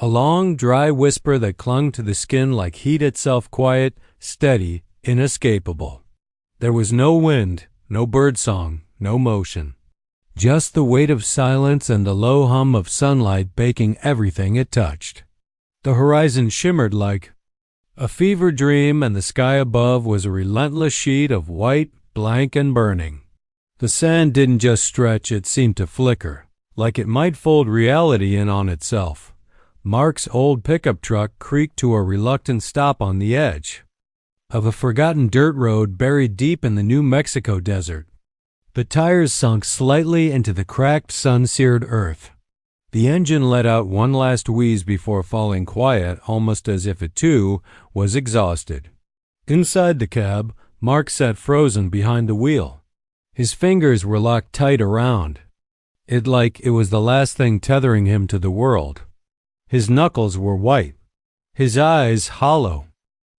A long, dry whisper that clung to the skin like heat itself, quiet, steady, inescapable. There was no wind, no birdsong, no motion. Just the weight of silence and the low hum of sunlight baking everything it touched. The horizon shimmered like a fever dream, and the sky above was a relentless sheet of white, blank, and burning. The sand didn't just stretch, it seemed to flicker, like it might fold reality in on itself. Mark's old pickup truck creaked to a reluctant stop on the edge of a forgotten dirt road buried deep in the New Mexico desert. The tires sunk slightly into the cracked, sun-seared earth. The engine let out one last wheeze before falling quiet, almost as if it, too, was exhausted. Inside the cab, Mark sat frozen behind the wheel. His fingers were locked tight around it like it was the last thing tethering him to the world. His knuckles were white, his eyes hollow.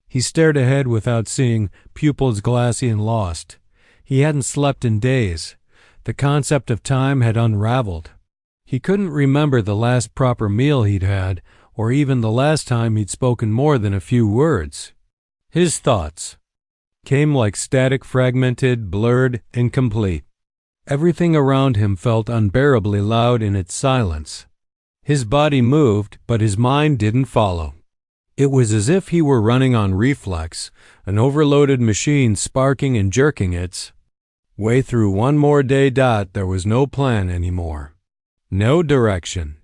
He stared ahead without seeing, pupils glassy and lost. He hadn't slept in days. The concept of time had unraveled. He couldn't remember the last proper meal he'd had, or even the last time he'd spoken more than a few words. His thoughts came like static, fragmented, blurred, incomplete. Everything around him felt unbearably loud in its silence. His body moved, but his mind didn't follow. It was as if he were running on reflex, an overloaded machine sparking and jerking its way through one more day. There was no plan anymore. No direction.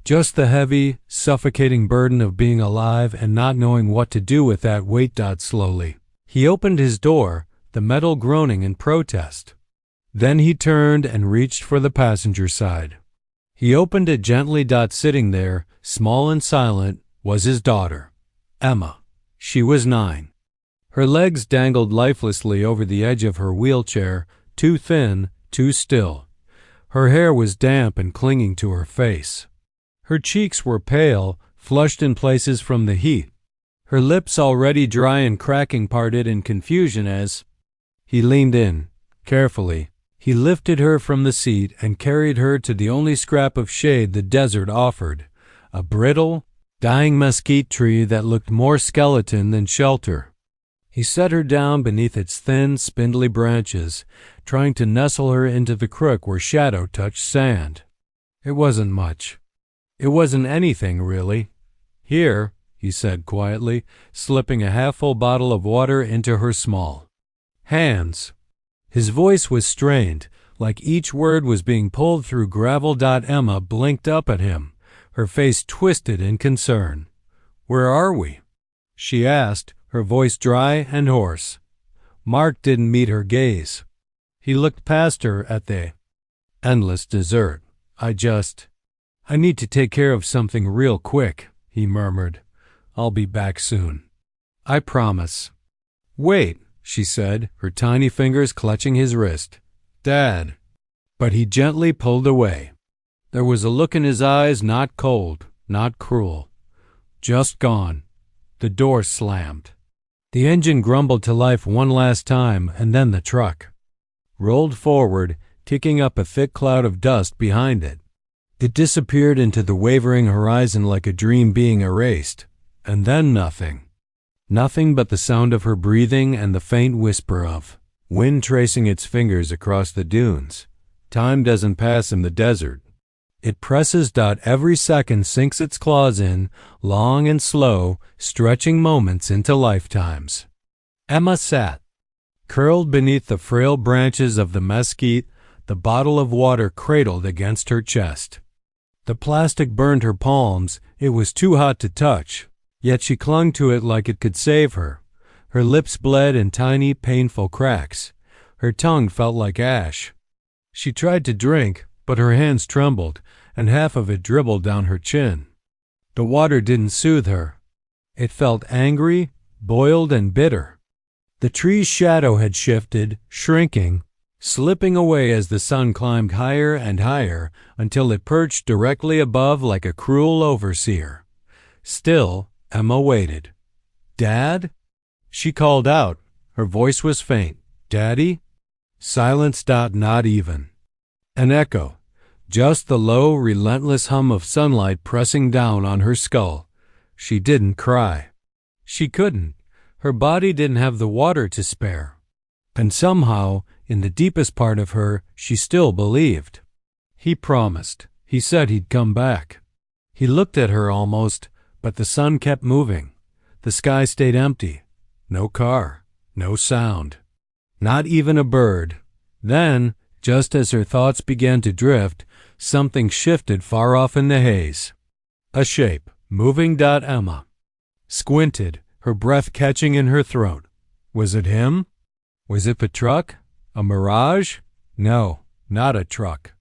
Just the heavy, suffocating burden of being alive and not knowing what to do with that weight. Slowly he opened his door, the metal groaning in protest. Then he turned and reached for the passenger side. He opened it gently. Sitting there, small and silent, was his daughter, Emma. She was 9. Her legs dangled lifelessly over the edge of her wheelchair, too thin, too still. Her hair was damp and clinging to her face. Her cheeks were pale, flushed in places from the heat. Her lips, already dry and cracking, parted in confusion as he leaned in. Carefully, he lifted her from the seat and carried her to the only scrap of shade the desert offered, a brittle, dying mesquite tree that looked more skeleton than shelter. He set her down beneath its thin, spindly branches, trying to nestle her into the crook where shadow touched sand. It wasn't much. It wasn't anything, really. Here, he said quietly, slipping a half-full bottle of water into her small hands. His voice was strained, like each word was being pulled through gravel. Emma blinked up at him, her face twisted in concern. "Where are we?" she asked, her voice dry and hoarse. Mark didn't meet her gaze. He looked past her at the endless desert. I need to take care of something real quick," he murmured. "I'll be back soon. I promise." "Wait," she said, her tiny fingers clutching his wrist. "Dad." But he gently pulled away. There was a look in his eyes, not cold, not cruel. Just gone. The door slammed. The engine grumbled to life one last time, and then the truck rolled forward, kicking up a thick cloud of dust behind it. It disappeared into the wavering horizon like a dream being erased, and then nothing. Nothing but the sound of her breathing and the faint whisper of wind tracing its fingers across the dunes. Time doesn't pass in the desert. It presses. Every second sinks its claws in, long and slow, stretching moments into lifetimes. Emma sat, curled beneath the frail branches of the mesquite, the bottle of water cradled against her chest. The plastic burned her palms. It was too hot to touch, yet she clung to it like it could save her. Her lips bled in tiny, painful cracks. Her tongue felt like ash. She tried to drink, but her hands trembled, and half of it dribbled down her chin. The water didn't soothe her. It felt angry, boiled, and bitter. The tree's shadow had shifted, shrinking, slipping away as the sun climbed higher and higher until it perched directly above like a cruel overseer. Still, Emma waited. "Dad?" She called out. Her voice was faint. "Daddy?" Silence. Not even. An echo. just the low, relentless hum of sunlight pressing down on her skull. She didn't cry. She couldn't. Her body didn't have the water to spare. And somehow, in the deepest part of her, she still believed. He promised. He said he'd come back. He looked at her almost, but the sun kept moving. The sky stayed empty. No car. No sound. Not even a bird. Then, just as her thoughts began to drift, something shifted far off in the haze. A shape, moving. Emma squinted, her breath catching in her throat. Was it him? Was it a truck? A mirage? No, not a truck.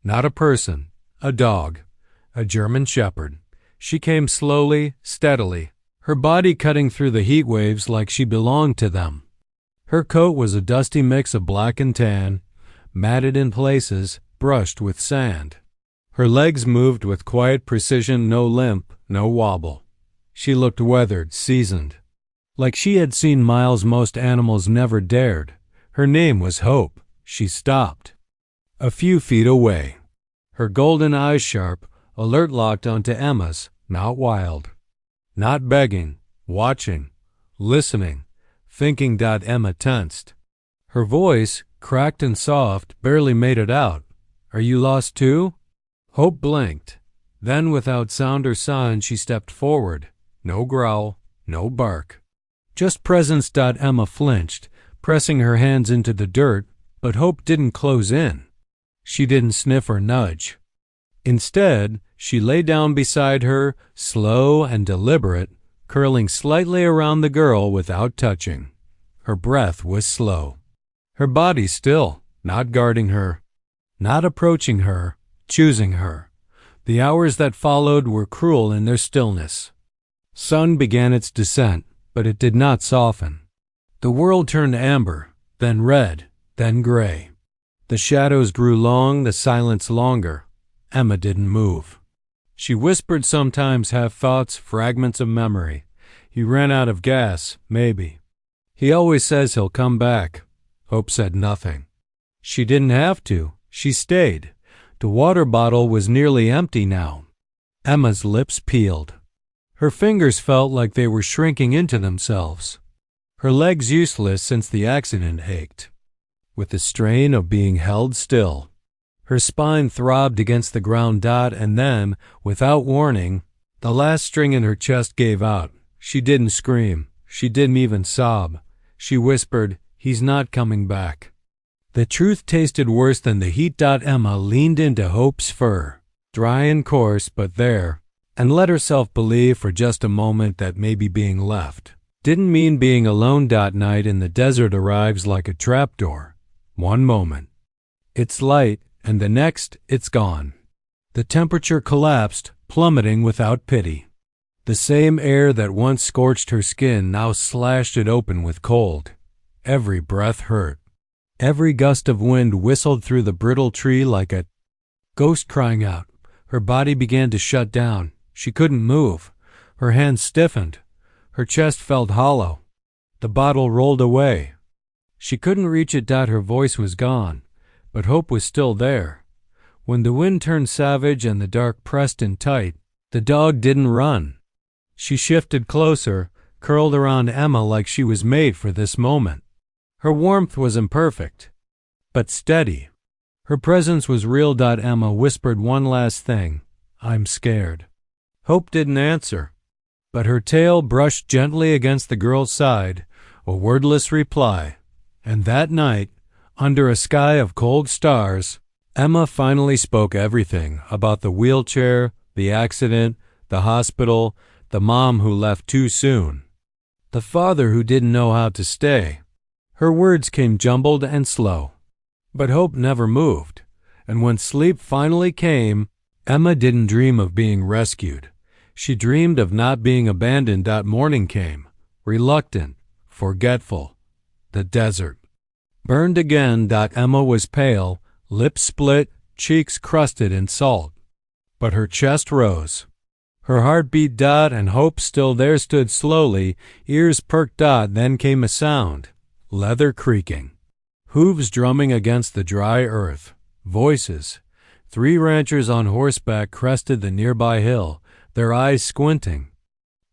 Not a person. A dog. A German shepherd. She came slowly, steadily, her body cutting through the heat waves like she belonged to them. Her coat was a dusty mix of black and tan, matted in places, brushed with sand. Her legs moved with quiet precision, no limp, no wobble. She looked weathered, seasoned. Like she had seen miles most animals never dared. Her name was Hope. She stopped. A few feet away. Her golden eyes sharp, alert, locked onto Emma's, not wild. Not begging, watching, listening, thinking. Emma tensed. Her voice, cracked and soft, barely made it out. Are you lost too? Hope blinked. Then, without sound or sign, she stepped forward. No growl, no bark. Just presence. Emma flinched, pressing her hands into the dirt, but Hope didn't close in. She didn't sniff or nudge. Instead, she lay down beside her, slow and deliberate, curling slightly around the girl without touching. Her breath was slow. Her body still, not guarding her, not approaching her, choosing her. The hours that followed were cruel in their stillness. Sun began its descent, but it did not soften. The world turned amber, then red, then gray. The shadows grew long, the silence longer. Emma didn't move. She whispered sometimes, half thoughts, fragments of memory. He ran out of gas, maybe. He always says he'll come back. Hope said nothing. She didn't have to. She stayed. The water bottle was nearly empty now. Emma's lips peeled. Her fingers felt like they were shrinking into themselves. Her legs useless since the accident ached, with the strain of being held still. Her spine throbbed against the ground. And then, without warning, the last string in her chest gave out. She didn't scream. She didn't even sob. She whispered, "He's not coming back." The truth tasted worse than the heat. Emma leaned into Hope's fur, dry and coarse, but there, and let herself believe for just a moment that maybe being left didn't mean being alone. Night in the desert arrives like a trapdoor. One moment, it's light, and the next, it's gone. The temperature collapsed, plummeting without pity. The same air that once scorched her skin now slashed it open with cold. Every breath hurt. Every gust of wind whistled through the brittle tree like a ghost crying out. Her body began to shut down. She couldn't move. Her hands stiffened. Her chest felt hollow. The bottle rolled away. She couldn't reach it. Her voice was gone, but Hope was still there. When the wind turned savage and the dark pressed in tight, the dog didn't run. She shifted closer, curled around Emma like she was made for this moment. Her warmth was imperfect, but steady. Her presence was real. Emma whispered one last thing. "I'm scared." Hope didn't answer, but her tail brushed gently against the girl's side, a wordless reply. And that night, under a sky of cold stars, Emma finally spoke everything about the wheelchair, the accident, the hospital, the mom who left too soon, the father who didn't know how to stay. Her words came jumbled and slow, but Hope never moved, and when sleep finally came, Emma didn't dream of being rescued. She dreamed of not being abandoned. Morning came, reluctant, forgetful. The desert burned again. Emma was pale, lips split, cheeks crusted in salt, but her chest rose. Her heart beat. And Hope, still there, stood slowly, ears perked. Then came a sound, leather creaking, hooves drumming against the dry earth, voices. 3 ranchers on horseback crested the nearby hill, their eyes squinting.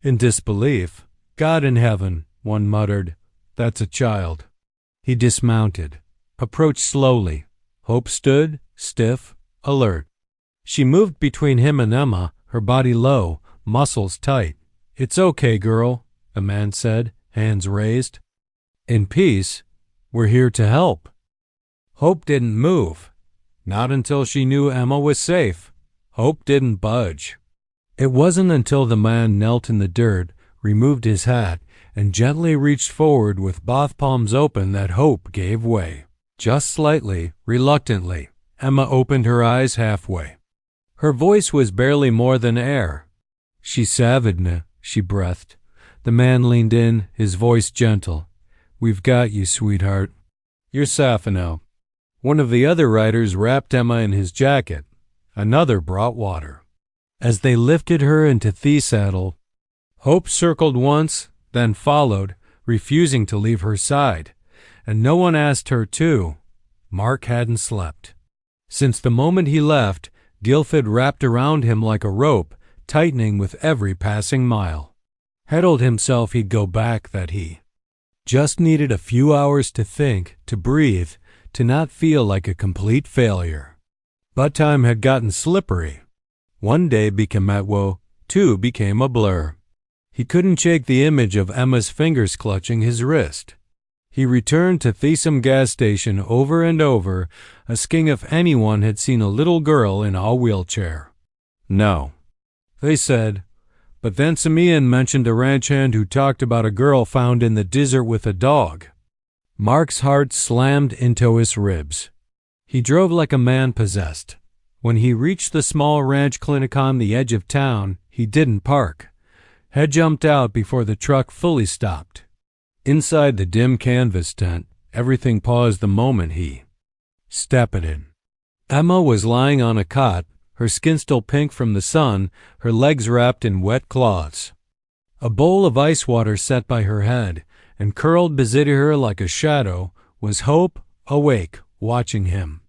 In disbelief, "God in heaven," one muttered, "that's a child." He dismounted, approached slowly. Hope stood, stiff, alert. She moved between him and Emma, her body low, muscles tight. "It's okay, girl," the man said, hands raised. "In peace, we're here to help." Hope didn't move. Not until she knew Emma was safe. Hope didn't budge. It wasn't until the man knelt in the dirt, removed his hat, and gently reached forward with both palms open that Hope gave way. Just slightly, reluctantly, Emma opened her eyes halfway. Her voice was barely more than air. "She's savage," she breathed. The man leaned in, his voice gentle. "We've got you, sweetheart. You're safe now." One of the other riders wrapped Emma in his jacket. Another brought water. As they lifted her into the saddle, Hope circled once, then followed, refusing to leave her side. And no one asked her to. Mark hadn't slept. Since the moment he left, guilt had wrapped around him like a rope, tightening with every passing mile. Had told himself he'd go back, that he just needed a few hours to think, to breathe, to not feel like a complete failure. But time had gotten slippery. One day became Metwo, 2 became a blur. He couldn't shake the image of Emma's fingers clutching his wrist. He returned to Thesum gas station over and over, asking if anyone had seen a little girl in a wheelchair. No. They said, but then Simeon mentioned a ranch hand who talked about a girl found in the desert with a dog. Mark's heart slammed into his ribs. He drove like a man possessed. When he reached the small ranch clinic on the edge of town, he didn't park. Had jumped out before the truck fully stopped. Inside the dim canvas tent, everything paused the moment he stepped in. Emma was lying on a cot, her skin still pink from the sun, her legs wrapped in wet cloths. A bowl of ice water set by her head, and curled beside her like a shadow, was Hope, awake, watching him.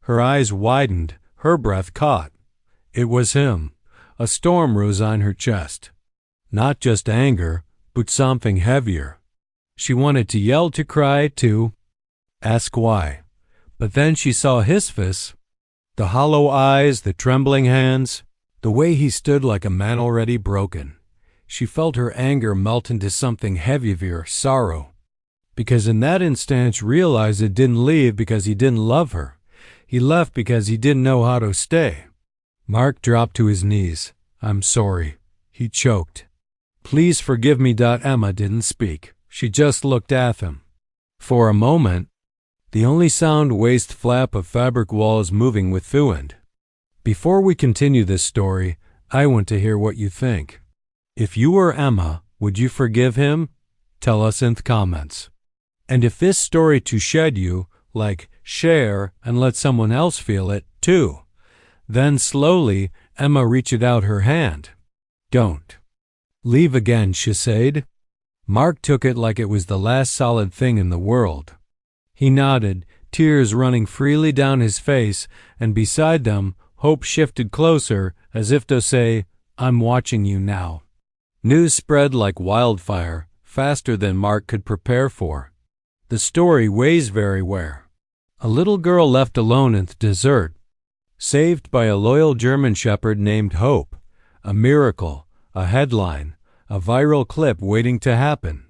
Her eyes widened, her breath caught. It was him. A storm rose on her chest. Not just anger, but something heavier. She wanted to yell, to cry, to ask why. But then she saw his face, the hollow eyes, the trembling hands, the way he stood like a man already broken. She felt her anger melt into something heavier, sorrow. Because in that instant realized it didn't leave because he didn't love her. He left because he didn't know how to stay. Mark dropped to his knees. "I'm sorry," he choked. "Please forgive me." Emma didn't speak. She just looked at him. For a moment, the only sound waste flap of fabric walls moving with Thuend. Before we continue this story, I want to hear what you think. If you were Emma, would you forgive him? Tell us in the comments. And if this story to shed you, like, share and let someone else feel it too. Then slowly, Emma reached out her hand. "Don't leave again," she said. Mark took it like it was the last solid thing in the world. He nodded, tears running freely down his face, and beside them, Hope shifted closer, as if to say, "I'm watching you now." News spread like wildfire, faster than Mark could prepare for. The story weighs very where. A little girl left alone in the desert, saved by a loyal German shepherd named Hope. A miracle, a headline, a viral clip waiting to happen.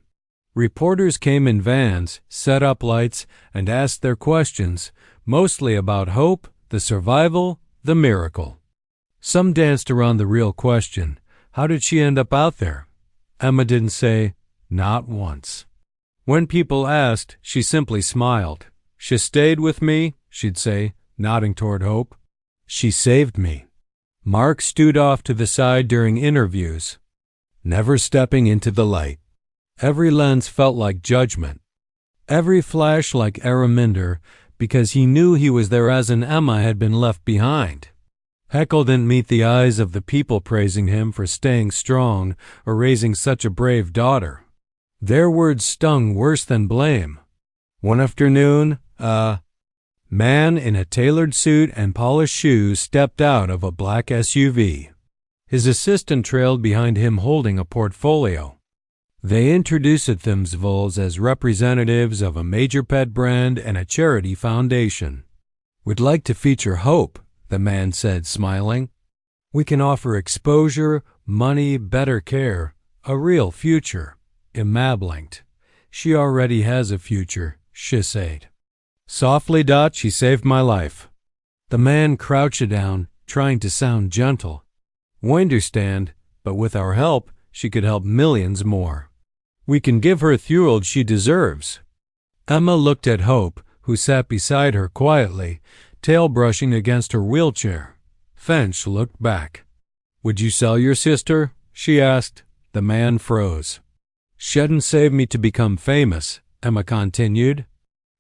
Reporters came in vans, set up lights, and asked their questions, mostly about Hope, the survival, the miracle. Some danced around the real question. How did she end up out there? Emma didn't say, not once. When people asked, she simply smiled. "She stayed with me," she'd say, nodding toward Hope. "She saved me." Mark stood off to the side during interviews, never stepping into the light. Every lens felt like judgment, every flash like Araminder, because he knew he was there as an Emma had been left behind. Heckle didn't meet the eyes of the people praising him for staying strong or raising such a brave daughter. Their words stung worse than blame. One afternoon, Man in a tailored suit and polished shoes stepped out of a black SUV. His assistant trailed behind him holding a portfolio. They introduced themselves as representatives of a major pet brand and a charity foundation. "We'd like to feature Hope," the man said, smiling. "We can offer exposure, money, better care, a real future." Emma blinked. "She already has a future," she said. "Softly, Dot, she saved my life." The man crouched down, trying to sound gentle. "We understand, but with our help, she could help millions more. We can give her the world she deserves." Emma looked at Hope, who sat beside her quietly, tail brushing against her wheelchair. Finch looked back. "Would you sell your sister?" she asked. The man froze. "She didn't save me to become famous," Emma continued.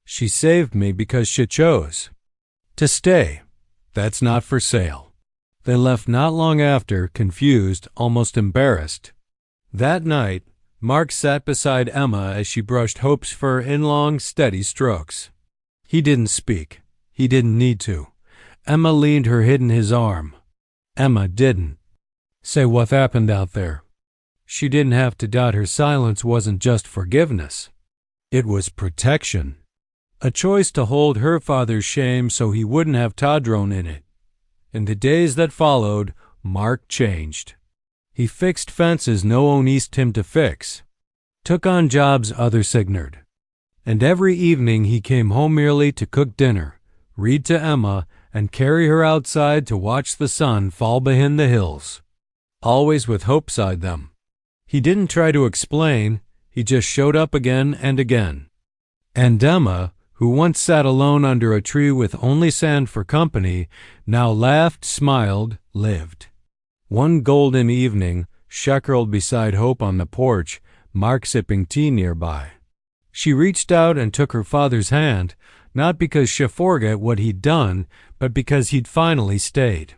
"She saved me because she chose to stay. That's not for sale." They left not long after, confused, almost embarrassed. That night, Mark sat beside Emma as she brushed Hope's fur in long, steady strokes. He didn't speak. He didn't need to. Emma leaned her head in his arm. Emma didn't say what happened out there. She didn't have to doubt her silence wasn't just forgiveness. It was protection. A choice to hold her father's shame so he wouldn't have Tadrone in it. In the days that followed, Mark changed. He fixed fences no one asked him to fix, took on jobs others ignored. And every evening he came home merely to cook dinner, read to Emma, and carry her outside to watch the sun fall behind the hills, always with Hope beside them. He didn't try to explain, he just showed up again and again. And Emma, who once sat alone under a tree with only sand for company, now laughed, smiled, lived. One golden evening, she curled beside Hope on the porch, Mark sipping tea nearby. She reached out and took her father's hand, not because she forgot what he'd done, but because he'd finally stayed.